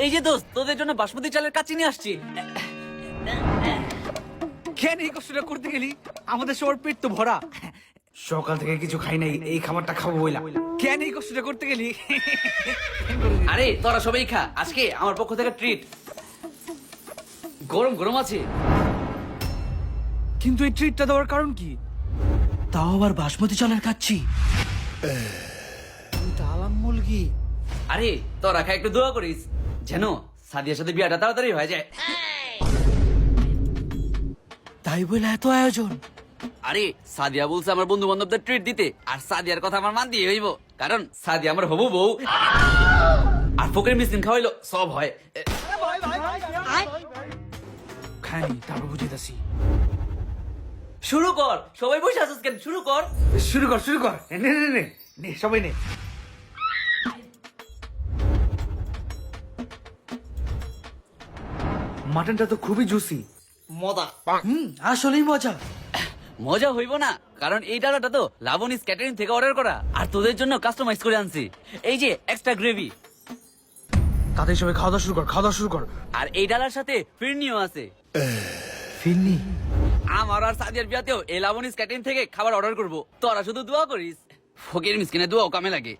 এই যে দোস্ত, তোদের জন্য বাসমতি চালের কাচ্চি নিয়ে আসছি। কেন এই কষ্টটা করতে গেলি? আমাদের সবার পেট তো ভরা, সকাল থেকে কিছু খাই নাই, এই খাবারটা খাবো বইলা। কেন এই কষ্টটা করতে গেলি? আরে তোরা সবাই খা, আজকে আমার পক্ষ থেকে ট্রিট। গরম গরম আছে। কিন্তু এই ট্রিটটা দেওয়ার কারণ কি? তাও আবার বাসমতি চালের কাচ্চি। আলাম মুলগি। আরে তোরা খা, একটু দোয়া করিস যেন সাদিয়ার সাথে বিয়াটা তাড়াতাড়ি হয়ে যায়। তাই বলে এত আয়োজন? আরে সাদিয়া বলছে আমার বন্ধু বান্ধবদের ট্রিট দিতে, আর সাদিয়ার কথা আমার মান দিয়ে হইব, কারণ সাদিয়া আমার হবু বউ। আর ফকির মিসকিন খাওয়াইলো সব হয়। খাইনি, তারপর বুঝাইতাছি। শুরু কর, সবাই বসে আছিস কেন? শুরু কর। শুরু কর, শুরু কর। নে নে নে নে, সবাই নে। মাটনটা তো খুবই জুসি। মজা। আসলেই মজা। মজা হইব না, কারণ এই ডালাটা তো লাবণীস ক্যাটারিং থেকে অর্ডার করা, আর তোদের জন্য কাস্টমাইজ করে আনছি। এই যে এক্সট্রা গ্রেভি, তাদের সবাই খাওয়া দাওয়া শুরু কর, খাওয়া দাওয়া শুরু কর। আর এই ডালার সাথে ফিরনিও আছে। ফিরনি? আমার আর সাদিয়ার বিয়াতেও এই লাবণীস ক্যাটারিং থেকে খাবার অর্ডার করব, তোরা শুধু দোয়া করিস। ফকির মিসকিনের দোয়াও কামে লাগে।